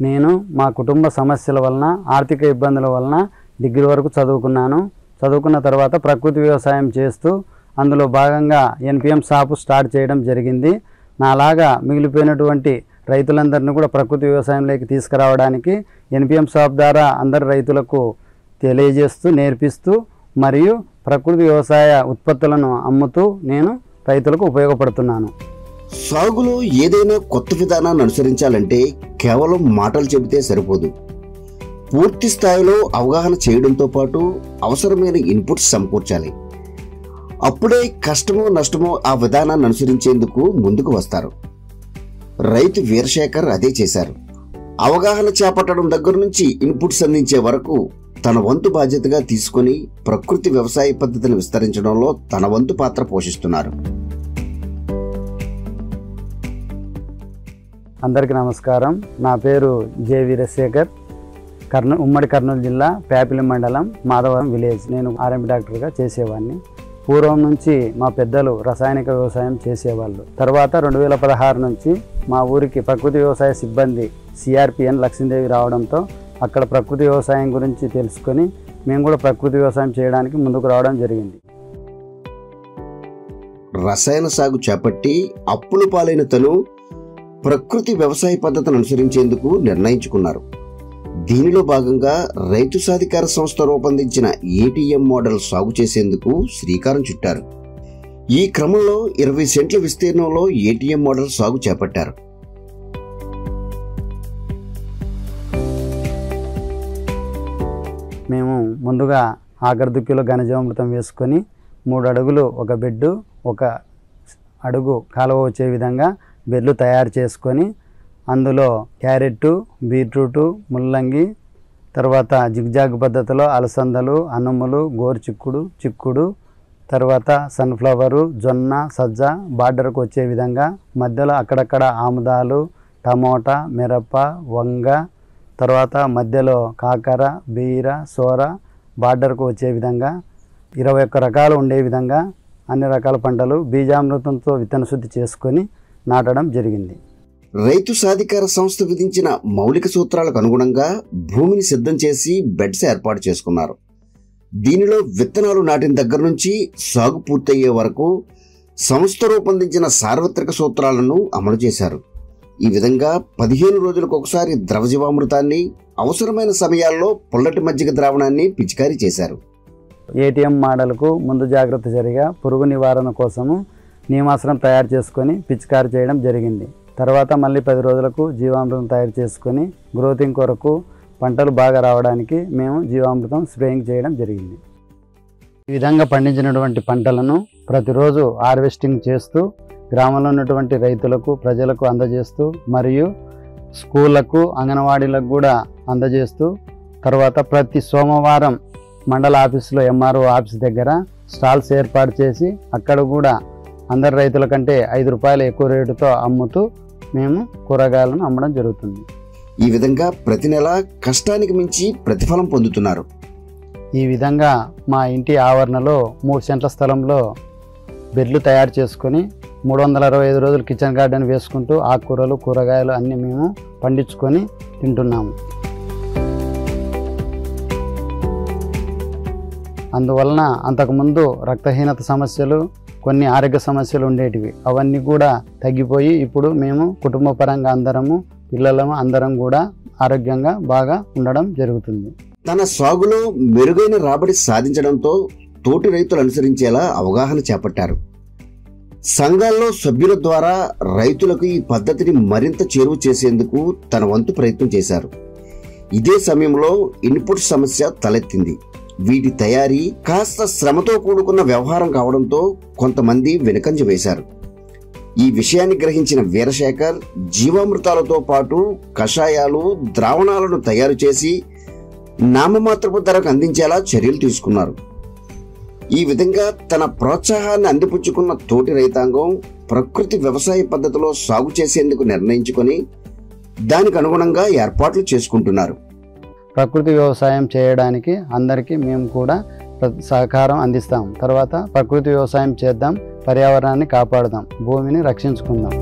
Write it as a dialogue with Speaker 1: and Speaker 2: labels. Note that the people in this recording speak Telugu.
Speaker 1: నేను మా కుటుంబ సమస్యల వలన ఆర్థిక ఇబ్బందుల వలన డిగ్రీ వరకు చదువుకున్నాను. చదువుకున్న తర్వాత ప్రకృతి వ్యవసాయం చేస్తూ అందులో భాగంగా ఎన్పిఎం షాపు స్టార్ట్ చేయడం జరిగింది. నాలాగా మిగిలిపోయినటువంటి రైతులందరినీ కూడా ప్రకృతి వ్యవసాయంలోకి తీసుకురావడానికి ఎన్పిఎం షాప్ ద్వారా అందరి రైతులకు తెలియజేస్తూ నేర్పిస్తూ మరియు ప్రకృతి వ్యవసాయ ఉత్పత్తులను అమ్ముతూ నేను రైతులకు ఉపయోగపడుతున్నాను.
Speaker 2: సాగులో ఏదైనా కొత్త విధానాన్ని అనుసరించాలంటే కేవలం మాటలు చెబితే సరిపోదు. పూర్తి స్థాయిలో అవగాహన చేయడంతో పాటు అవసరమైన ఇన్పుట్స్ సమకూర్చాలి. అప్పుడే కష్టమో నష్టమో ఆ విధానాన్ని అనుసరించేందుకు ముందుకు వస్తారు. రైతు వీరశేఖర్ అదే చేశారు. అవగాహన చేపట్టడం దగ్గర నుంచి ఇన్పుట్స్ అందించే వరకు తన వంతు బాధ్యతగా తీసుకుని ప్రకృతి వ్యవసాయ పద్ధతిని విస్తరించడంలో తన వంతు పాత్ర పోషిస్తున్నారు.
Speaker 1: అందరికీ నమస్కారం. నా పేరు జె వీరశేఖర్. ఉమ్మడి కర్నూలు జిల్లా ప్యాపిలి మండలం మాధవరం విలేజ్. నేను ఆర్ఎంపీ డాక్టర్గా చేసేవాడిని. పూర్వం నుంచి మా పెద్దలు రసాయనిక వ్యవసాయం చేసేవాళ్ళు. తర్వాత 2016 నుంచి మా ఊరికి ప్రకృతి వ్యవసాయ సిబ్బంది సిఆర్పిఎన్ లక్ష్మీదేవి రావడంతో అక్కడ ప్రకృతి వ్యవసాయం గురించి తెలుసుకొని మేము కూడా ప్రకృతి వ్యవసాయం చేయడానికి ముందుకు రావడం జరిగింది.
Speaker 2: రసాయన సాగు చేపట్టి అప్పుల పాలైన తను ప్రకృతి వ్యవసాయ పద్ధతిని అనుసరించేందుకు నిర్ణయించుకున్నారు. దీనిలో భాగంగా రైతు సాధికార సంస్థ రూపొందించిన ఏటీఎం మోడల్ సాగు చేసేందుకు శ్రీకారం చుట్టారు. ఈ క్రమంలో 20 సెంట్ల విస్తీర్ణంలో ఏటీఎం మోడల్ సాగు చేపట్టారు.
Speaker 1: మేము ముందుగా ఆఖర్దుక్కిలో ఘనజీవామృతం వేసుకొని 3 అడుగులు ఒక బెడ్డు, 1 అడుగు కాలువ వచ్చే విధంగా బెడ్లు తయారు చేసుకొని అందులో క్యారెట్, బీట్రూటు, ముల్లంగి, తర్వాత జిగ్జాగ్ పద్ధతిలో అలసందలు, అనుములు, గోరుచిక్కుడు, చిక్కుడు, తర్వాత సన్ఫ్లవరు, జొన్న, సజ్జ బార్డర్కు వచ్చే విధంగా మధ్యలో అక్కడక్కడ ఆముదాలు, టమోటా, మిరప, వంగ, తర్వాత మధ్యలో కాకర, బీర, సోర బార్డర్కు వచ్చే విధంగా 21 రకాలు ఉండే విధంగా అన్ని రకాల పంటలు బీజామృతంతో విత్తన శుద్ధి చేసుకొని నాటడం జరిగింది.
Speaker 2: రైతు సాధికార సంస్థ విధించిన మౌలిక సూత్రాలకు అనుగుణంగా భూమిని సిద్ధం చేసి బెడ్స్ ఏర్పాటు చేసుకున్నారు. దీనిలో విత్తనాలు నాటిన దగ్గర నుంచి సాగు పూర్తయ్యే వరకు సంస్థ రూపొందించిన సార్వత్రిక సూత్రాలను అమలు చేశారు. ఈ విధంగా 15 రోజులకు ఒకసారి ద్రవజీవామృతాన్ని, అవసరమైన సమయాల్లో పుల్లటి మజ్జిగ ద్రావణాన్ని పిచికారీ చేశారు.
Speaker 1: ఏటీఎం మోడల్కు ముందు జాగ్రత్త చర్యగా పురుగు నివారణ కోసము నీమాసనం తయారు చేసుకొని పిచికారీ చేయడం జరిగింది. తర్వాత మళ్ళీ 10 రోజులకు జీవామృతం తయారు చేసుకొని గ్రోతింగ్ కొరకు పంటలు బాగా రావడానికి మేము జీవామృతం స్ప్రేయింగ్ చేయడం జరిగింది. ఈ విధంగా పండించినటువంటి పంటలను ప్రతిరోజు హార్వెస్టింగ్ చేస్తూ గ్రామంలో ఉన్నటువంటి రైతులకు, ప్రజలకు అందజేస్తూ మరియు స్కూళ్లకు, అంగన్వాడీలకు కూడా అందజేస్తూ తర్వాత ప్రతి సోమవారం మండల ఆఫీసులో ఎంఆర్ఓ ఆఫీస్ దగ్గర స్టాల్స్ ఏర్పాటు చేసి అక్కడ కూడా అందరి రైతుల కంటే 5 రూపాయలు ఎక్కువ రేటుతో అమ్ముతూ మేము కూరగాయలను అమ్మడం జరుగుతుంది.
Speaker 2: ఈ విధంగా ప్రతి నెల కష్టానికి మించి ప్రతిఫలం పొందుతున్నారు.
Speaker 1: ఈ విధంగా మా ఇంటి ఆవరణలో 3 సెంట్ల స్థలంలో బెడ్లు తయారు చేసుకొని 365 రోజులు కిచెన్ గార్డెన్ వేసుకుంటూ ఆకుకూరలు, కూరగాయలు అన్నీ మేము పండించుకొని తింటున్నాము. అందువలన అంతకుముందు రక్తహీనత సమస్యలు, కొన్ని ఆరోగ్య సమస్యలు ఉండేటివి, అవన్నీ కూడా తగ్గిపోయి ఇప్పుడు మేము కుటుంబ పరంగా అందరము, పిల్లలము అందరం కూడా ఆరోగ్యంగా బాగా ఉండడం జరుగుతుంది.
Speaker 2: తన సాగులో మెరుగైన రాబడి సాధించడంతో తోటి రైతులు అనుసరించేలా అవగాహన చేపట్టారు. సంఘాల్లో సభ్యుల ద్వారా రైతులకు ఈ పద్ధతిని మరింత చేరువ చేసేందుకు తన వంతు ప్రయత్నం చేశారు. ఇదే సమయంలో ఇన్పుట్ సమస్య తలెత్తింది. వీటి తయారీ కాస్త శ్రమతో కూడుకున్న వ్యవహారం కావడంతో కొంతమంది వెనుకంజ వేశారు. ఈ విషయాన్ని గ్రహించిన వీరశేఖర్ జీవామృతాలతో పాటు కషాయాలు, ద్రావణాలను తయారు చేసి నామమాత్రపు ధరకు అందించేలా చర్యలు తీసుకున్నారు. ఈ విధంగా తన ప్రోత్సాహాన్ని అందిపుచ్చుకున్న తోటి రైతాంగం ప్రకృతి వ్యవసాయ పద్ధతిలో సాగు చేసేందుకు నిర్ణయించుకొని దానికి అనుగుణంగా ఏర్పాట్లు చేసుకుంటున్నారు.
Speaker 1: ప్రకృతి వ్యవసాయం చేయడానికి అందరికీ మేము కూడా సహకారం అందిస్తాం. తర్వాత ప్రకృతి వ్యవసాయం చేద్దాం, పర్యావరణాన్ని కాపాడుదాం, భూమిని రక్షించుకుందాం.